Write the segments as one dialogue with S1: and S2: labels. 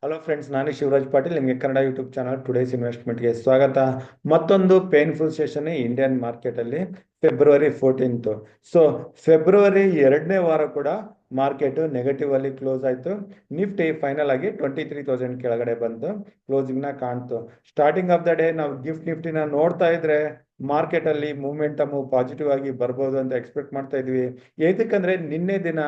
S1: Hello friends, ನಾನು ಶಿವರಾಜ್ ಪಾಟೀಲ್. ನಿಮಗೆ Kannada YouTube channel today's ಇನ್ವೆಸ್ಟ್ಮೆಂಟ್ಗೆ ಸ್ವಾಗತ. ಮತ್ತೊಂದು ಪೇನ್ಫುಲ್ ಸೆಷನ್ ಇಂಡಿಯನ್ ಮಾರ್ಕೆಟಲ್ಲಿ ಫೆಬ್ರವರಿ 14. ಸೊ ಫೆಬ್ರವರಿ 2ನೇ ವಾರ ಕೂಡ ಮಾರ್ಕೆಟ್ ನೆಗೆಟಿವ್ ಅಲ್ಲಿ ಕ್ಲೋಸ್ ಆಯಿತು. ನಿಫ್ಟಿ ಫೈನಲ್ ಆಗಿ 23,000 ಕೆಳಗಡೆ ಬಂತು, ಕ್ಲೋಸಿಂಗ್ನ ಕಾಣ್ತು. ಸ್ಟಾರ್ಟಿಂಗ್ ಆಫ್ ದ ಡೇ ನಾವು ಗಿಫ್ಟ್ ನಿಫ್ಟಿನ ನೋಡ್ತಾ ಇದ್ರೆ ಮಾರ್ಕೆಟ್ ಅಲ್ಲಿ ಮೂವ್ಮೆಂಟಮ್ ಪಾಸಿಟಿವ್ ಆಗಿ ಬರ್ಬೋದು ಅಂತ ಎಕ್ಸ್ಪೆಕ್ಟ್ ಮಾಡ್ತಾ ಇದ್ವಿ. ಏತಕ್ಕಂದ್ರೆ ನಿನ್ನೆ ದಿನ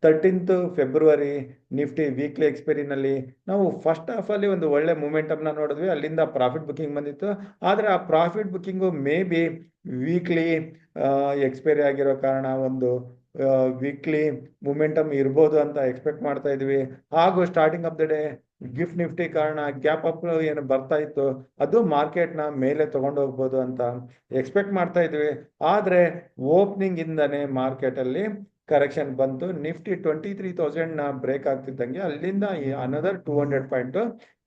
S1: 13 ಫೆಬ್ರವರಿ ನಿಫ್ಟಿ ವೀಕ್ಲಿ ಎಕ್ಸ್ಪೈರಿನಲ್ಲಿ ನಾವು ಫಸ್ಟ್ ಹಾಫ್ ಅಲ್ಲಿ ಒಂದು ಒಳ್ಳೆ ಮೂಮೆಂಟಮ್ನ ನೋಡಿದ್ವಿ. ಅಲ್ಲಿಂದ ಪ್ರಾಫಿಟ್ ಬುಕಿಂಗ್ ಬಂದಿತ್ತು. ಆದರೆ ಆ profit booking may be weekly expiry ಆಗಿರೋ ಕಾರಣ ಒಂದು ವೀಕ್ಲಿ ಮೂಮೆಂಟಮ್ ಇರ್ಬೋದು ಅಂತ ಎಕ್ಸ್ಪೆಕ್ಟ್ ಮಾಡ್ತಾ ಇದ್ವಿ. ಹಾಗೂ starting of the day gift Nifty ಕಾರಣ ಗ್ಯಾಪ್ ಅಪ್ ಏನು ಬರ್ತಾ ಇತ್ತು, ಅದು ಮಾರ್ಕೆಟ್ನ ಮೇಲೆ ತಗೊಂಡು ಹೋಗ್ಬೋದು ಅಂತ ಎಕ್ಸ್ಪೆಕ್ಟ್ ಮಾಡ್ತಾ ಇದ್ವಿ. ಆದರೆ ಓಪನಿಂಗ್ ಇಂದನೇ ಮಾರ್ಕೆಟಲ್ಲಿ ಕರೆಕ್ಷನ್ ಬಂತು. ನಿಫ್ಟಿ 23,000 ಬ್ರೇಕ್ ಆಗ್ತಿದ್ದಂಗೆ ಅಲ್ಲಿಂದ ಅನದರ್ 200 ಪಾಯಿಂಟ್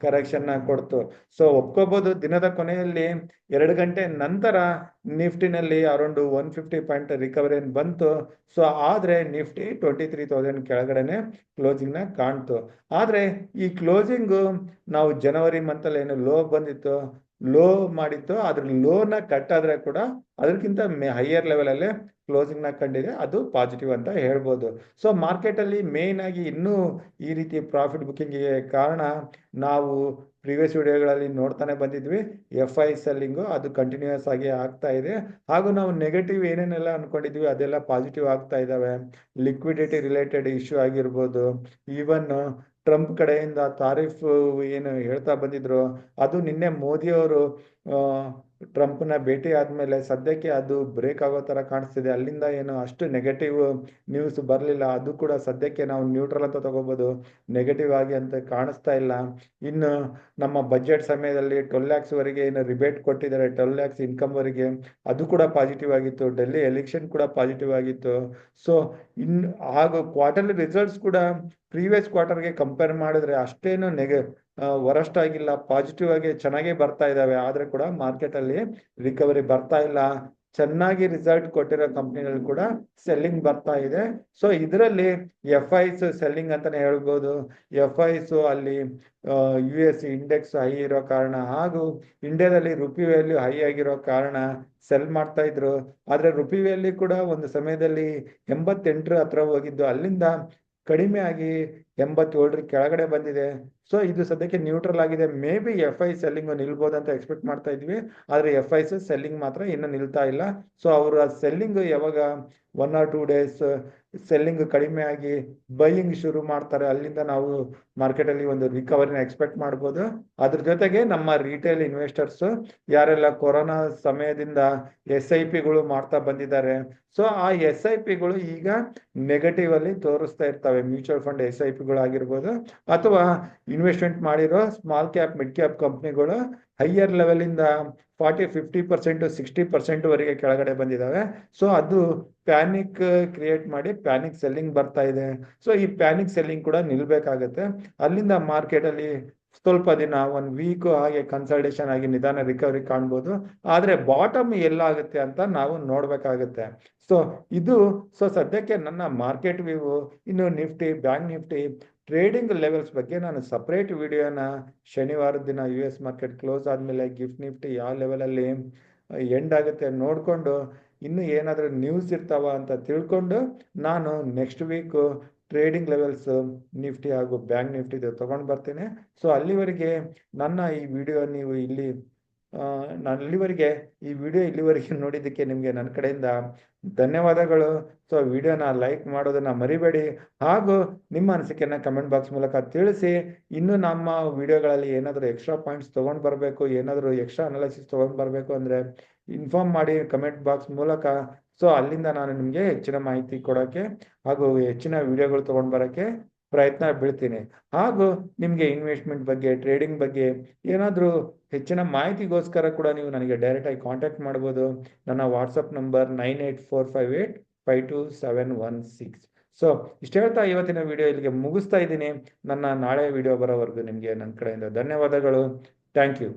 S1: ಕರೆಕ್ಷನ್ ಕೊಡ್ತು. ಸೊ ಒಪ್ಕೋಬಹುದು, ದಿನದ ಕೊನೆಯಲ್ಲಿ 2 ಗಂಟೆ ನಂತರ ನಿಫ್ಟಿನಲ್ಲಿ ಅರೌಂಡ್ 150 ಪಾಯಿಂಟ್ ರಿಕವರಿ ಬಂತು. ಸೊ ಆದ್ರೆ ನಿಫ್ಟಿ 23,000 ಕೆಳಗಡೆನೆ ಕ್ಲೋಸಿಂಗ್ನ ಕಾಣ್ತು. ಆದ್ರೆ ಈ ಕ್ಲೋಸಿಂಗು ನಾವು ಜನವರಿ ಮಂತಲ್ಲಿ ಏನು ಲೋ ಬಂದಿತ್ತು, ಲೋ ಮಾಡಿತ್ತು, ಅದ್ರ ಲೋನ ಕಟ್ ಆದ್ರೆ ಕೂಡ ಅದಕ್ಕಿಂತ ಹೈಯರ್ ಲೆವೆಲ್ ಅಲ್ಲೇ ಕ್ಲೋಸಿಂಗ್ ನ ಕಂಡಿದೆ. ಅದು ಪಾಸಿಟಿವ್ ಅಂತ ಹೇಳ್ಬೋದು. ಸೊ ಮಾರ್ಕೆಟ್ ಅಲ್ಲಿ ಮೇನ್ ಆಗಿ ಇನ್ನೂ ಈ ರೀತಿ ಪ್ರಾಫಿಟ್ ಬುಕಿಂಗ್ ಕಾರಣ ನಾವು ಪ್ರೀವಿಯಸ್ ವಿಡಿಯೋಗಳಲ್ಲಿ ನೋಡ್ತಾನೆ ಬಂದಿದ್ವಿ. FI ಸೆಲ್ಲಿಂಗು ಅದು ಕಂಟಿನ್ಯೂಸ್ ಆಗಿ ಆಗ್ತಾ ಇದೆ. ಹಾಗೂ ನಾವು ನೆಗೆಟಿವ್ ಏನೇನೆಲ್ಲ ಅನ್ಕೊಂಡಿದ್ವಿ ಅದೆಲ್ಲ ಪಾಸಿಟಿವ್ ಆಗ್ತಾ ಇದ್ದಾವೆ. ಲಿಕ್ವಿಡಿಟಿ ರಿಲೇಟೆಡ್ ಇಶ್ಯೂ ಆಗಿರ್ಬೋದು, ಈವನ್ ಟ್ರಂಪ್ ಕಡೆಯಿಂದ ತಾರೀಫ್ ಏನು ಹೇಳ್ತಾ ಬಂದಿದ್ರು, ಅದು ನಿನ್ನೆ ಮೋದಿಯವರು ಟ್ರಂಪ್ನ ಭೇಟಿ ಆದಮೇಲೆ ಸದ್ಯಕ್ಕೆ ಅದು ಬ್ರೇಕ್ ಆಗೋ ಥರ ಕಾಣಿಸ್ತಿದೆ. ಅಲ್ಲಿಂದ ಏನು ಅಷ್ಟು ನೆಗೆಟಿವ್ ನ್ಯೂಸ್ ಬರಲಿಲ್ಲ. ಅದು ಕೂಡ ಸದ್ಯಕ್ಕೆ ನಾವು ನ್ಯೂಟ್ರಲ್ ಅಂತ ತಗೋಬೋದು, ನೆಗೆಟಿವ್ ಆಗಿ ಅಂತ ಕಾಣಿಸ್ತಾ ಇಲ್ಲ. ಇನ್ನು ನಮ್ಮ ಬಜೆಟ್ ಸಮಯದಲ್ಲಿ 12 lakhs ವರೆಗೆ ಏನು ರಿಬೇಟ್ ಕೊಟ್ಟಿದ್ದಾರೆ, 12 lakhs ಇನ್ಕಮ್ವರೆಗೆ, ಅದು ಕೂಡ ಪಾಸಿಟಿವ್ ಆಗಿತ್ತು. ಡೆಲ್ಲಿ ಎಲೆಕ್ಷನ್ ಕೂಡ ಪಾಸಿಟಿವ್ ಆಗಿತ್ತು. ಸೊ ಇನ್ನು ಹಾಗೂ ಕ್ವಾರ್ಟರ್ಲಿ ರಿಸಲ್ಟ್ಸ್ ಕೂಡ ಪ್ರೀವಿಯಸ್ ಕ್ವಾರ್ಟರ್ಗೆ ಕಂಪೇರ್ ಮಾಡಿದ್ರೆ ಅಷ್ಟೇನು ವರಸ್ಟ್ ಆಗಿಲ್ಲ, ಪಾಸಿಟಿವ್ ಆಗಿ ಚೆನ್ನಾಗೇ ಬರ್ತಾ ಇದ್ದಾವೆ. ಆದ್ರೆ ಕೂಡ ಮಾರ್ಕೆಟ್ ಅಲ್ಲಿ ರಿಕವರಿ ಬರ್ತಾ ಇಲ್ಲ. ಚೆನ್ನಾಗಿ ರಿಸಲ್ಟ್ ಕೊಟ್ಟಿರೋ ಕಂಪ್ನಿಗಳು ಕೂಡ ಸೆಲ್ಲಿಂಗ್ ಬರ್ತಾ ಇದೆ. ಸೊ ಇದರಲ್ಲಿ FIs ಸೆಲ್ಲಿಂಗ್ ಅಂತಾನೆ ಹೇಳ್ಬೋದು. FIs ಅಲ್ಲಿ US ಇಂಡೆಕ್ಸ್ ಹೈ ಇರೋ ಕಾರಣ ಹಾಗೂ ಇಂಡಿಯಾದಲ್ಲಿ ರುಪಿ ವ್ಯಾಲ್ಯೂ ಹೈ ಆಗಿರೋ ಕಾರಣ ಸೆಲ್ ಮಾಡ್ತಾ ಇದ್ರು. ಆದ್ರೆ ರುಪಿ ವ್ಯಾಲ್ಯೂ ಕೂಡ ಒಂದು ಸಮಯದಲ್ಲಿ 88 ಹತ್ರ ಹೋಗಿದ್ದು, ಅಲ್ಲಿಂದ ಕಡಿಮೆ ಆಗಿ 87 ಕೆಳಗಡೆ ಬಂದಿದೆ. ಸೊ ಇದು ಸದ್ಯಕ್ಕೆ ನ್ಯೂಟ್ರಲ್ ಆಗಿದೆ. ಮೇ ಬಿ FI ಸೆಲ್ಲಿಂಗ್ ನಿಲ್ಬೋದು ಅಂತ ಎಕ್ಸ್ಪೆಕ್ಟ್ ಮಾಡ್ತಾ ಇದ್ವಿ. ಆದ್ರೆ FIs ಸೆಲ್ಲಿಂಗ್ ಮಾತ್ರ ಇನ್ನೂ ನಿಲ್ತಾ ಇಲ್ಲ. ಸೊ ಅವರ ಸೆಲ್ಲಿಂಗ್ ಯಾವಾಗ 1 or 2 days ಸೆಲ್ಲಿಂಗ್ ಕಡಿಮೆ ಆಗಿ ಬೈಯಿಂಗ್ ಶುರು ಮಾಡ್ತಾರೆ, ಅಲ್ಲಿಂದ ನಾವು ಮಾರ್ಕೆಟ್ ಅಲ್ಲಿ ಒಂದು ರಿಕವರಿನ ಎಕ್ಸ್ಪೆಕ್ಟ್ ಮಾಡ್ಬೋದು. ಅದ್ರ ಜೊತೆಗೆ ನಮ್ಮ ರಿಟೇಲ್ ಇನ್ವೆಸ್ಟರ್ಸ್ ಯಾರೆಲ್ಲ ಕೊರೋನಾ ಸಮಯದಿಂದ SIPಗಳು ಮಾಡ್ತಾ ಬಂದಿದ್ದಾರೆ, ಸೊ ಆ SIPಗಳು ಈಗ ನೆಗೆಟಿವ್ ಅಲ್ಲಿ ತೋರಿಸ್ತಾ ಇರ್ತವೆ. ಮ್ಯೂಚುವಲ್ ಫಂಡ್ SIPಗಳು ಆಗಿರ್ಬೋದು, ಅಥವಾ ಇನ್ವೆಸ್ಟ್ಮೆಂಟ್ ಮಾಡಿರೋ ಸ್ಮಾಲ್ ಕ್ಯಾಪ್ ಮಿಡ್ ಕ್ಯಾಪ್ ಕಂಪ್ನಿಗಳು ಹೈಯರ್ ಲೆವೆಲ್ ಇಂದ 40-50% 60% ವರೆಗೆ ಕೆಳಗಡೆ ಬಂದಿದ್ದಾವೆ. ಸೊ ಅದು ಪ್ಯಾನಿಕ್ ಕ್ರಿಯೇಟ್ ಮಾಡಿ ಪ್ಯಾನಿಕ್ ಸೆಲ್ಲಿಂಗ್ ಬರ್ತಾ ಇದೆ. ಸೊ ಈ ಪ್ಯಾನಿಕ್ ಸೆಲ್ಲಿಂಗ್ ಕೂಡ ನಿಲ್ಬೇಕಾಗತ್ತೆ. ಅಲ್ಲಿಂದ ಮಾರ್ಕೆಟ್ ಅಲ್ಲಿ ಸ್ವಲ್ಪ ದಿನ 1 ವೀಕ್ ಹಾಗೆ ಕನ್ಸಲ್ಟೇಷನ್ ಆಗಿ ನಿಧಾನ ರಿಕವರಿ ಕಾಣ್ಬೋದು. ಆದ್ರೆ ಬಾಟಮ್ ಎಲ್ಲಾಗುತ್ತೆ ಅಂತ ನಾವು ನೋಡ್ಬೇಕಾಗತ್ತೆ. ಸೊ ಇದು ಸದ್ಯಕ್ಕೆ ನನ್ನ ಮಾರ್ಕೆಟ್ ವ್ಯೂ. ಇನ್ನು Nifty, bank Nifty trading levels ಬಗ್ಗೆ ನಾನು ಸಪ್ರೇಟ್ ವಿಡಿಯೋನ ಶನಿವಾರದ ದಿನ US ಮಾರ್ಕೆಟ್ ಕ್ಲೋಸ್ ಆದಮೇಲೆ ಗಿಫ್ಟ್ ನಿಫ್ಟಿ ಯಾವ ಲೆವೆಲಲ್ಲಿ ಎಂಡ್ ಆಗುತ್ತೆ ನೋಡಿಕೊಂಡು, ಇನ್ನು ಏನಾದರೂ ನ್ಯೂಸ್ ಇರ್ತಾವ ಅಂತ ತಿಳ್ಕೊಂಡು ನಾನು next week trading levels Nifty ಹಾಗೂ ಬ್ಯಾಂಕ್ ನಿಫ್ಟಿದು ತೊಗೊಂಡು ಬರ್ತೀನಿ. ಸೊ ಅಲ್ಲಿವರೆಗೆ ನನ್ನ ಈ ವಿಡಿಯೋ ನೀವು ಇಲ್ಲಿ ನಾನು ಈ ವಿಡಿಯೋ ಇಲ್ಲಿವರೆಗೆ ನೋಡಿದ್ದಕ್ಕೆ ನಿಮಗೆ ನನ್ನ ಕಡೆಯಿಂದ ಧನ್ಯವಾದಗಳು. ಸೊ ವಿಡಿಯೋನ ಲೈಕ್ ಮಾಡೋದನ್ನ ಮರಿಬೇಡಿ, ಹಾಗೂ ನಿಮ್ಮ ಅನಿಸಿಕೆನ ಕಮೆಂಟ್ ಬಾಕ್ಸ್ ಮೂಲಕ ತಿಳಿಸಿ. ಇನ್ನು ನಮ್ಮ ವಿಡಿಯೋಗಳಲ್ಲಿ ಏನಾದರೂ ಎಕ್ಸ್ಟ್ರಾ ಪಾಯಿಂಟ್ಸ್ ತೊಗೊಂಡು ಬರಬೇಕು, ಏನಾದರೂ ಎಕ್ಸ್ಟ್ರಾ ಅನಾಲಿಸಿಸ್ ತೊಗೊಂಡು ಬರಬೇಕು ಅಂದರೆ ಇನ್ಫಾರ್ಮ್ ಮಾಡಿ ಕಮೆಂಟ್ ಬಾಕ್ಸ್ ಮೂಲಕ. ಸೊ ಅಲ್ಲಿಂದ ನಾನು ನಿಮಗೆ ಹೆಚ್ಚಿನ ಮಾಹಿತಿ ಕೊಡೋಕ್ಕೆ ಹಾಗೂ ಹೆಚ್ಚಿನ ವಿಡಿಯೋಗಳು ತೊಗೊಂಡು ಬರೋಕ್ಕೆ ಪ್ರಯತ್ನ ಬೀಳ್ತೀನಿ. ಹಾಗೂ ನಿಮಗೆ ಇನ್ವೆಸ್ಟ್ಮೆಂಟ್ ಬಗ್ಗೆ, ಟ್ರೇಡಿಂಗ್ ಬಗ್ಗೆ ಏನಾದರೂ ಹೆಚ್ಚಿನ ಮಾಹಿತಿಗೋಸ್ಕರ ಕೂಡ ನೀವು ನನಗೆ ಡೈರೆಕ್ಟ್ ಆಗಿ ಕಾಂಟ್ಯಾಕ್ಟ್ ಮಾಡ್ಬೋದು. ನನ್ನ ವಾಟ್ಸಪ್ ನಂಬರ್ 9845852716. ಸೊ ಇಷ್ಟು ಹೇಳ್ತಾ ಇವತ್ತಿನ ವಿಡಿಯೋ ಇಲ್ಲಿಗೆ ಮುಗಿಸ್ತಾ ಇದ್ದೀನಿ. ನನ್ನ ನಾಳೆ ವಿಡಿಯೋ ಬರೋವರೆಗೂ ನಿಮಗೆ ನನ್ನ ಕಡೆಯಿಂದ ಧನ್ಯವಾದಗಳು. Thank you.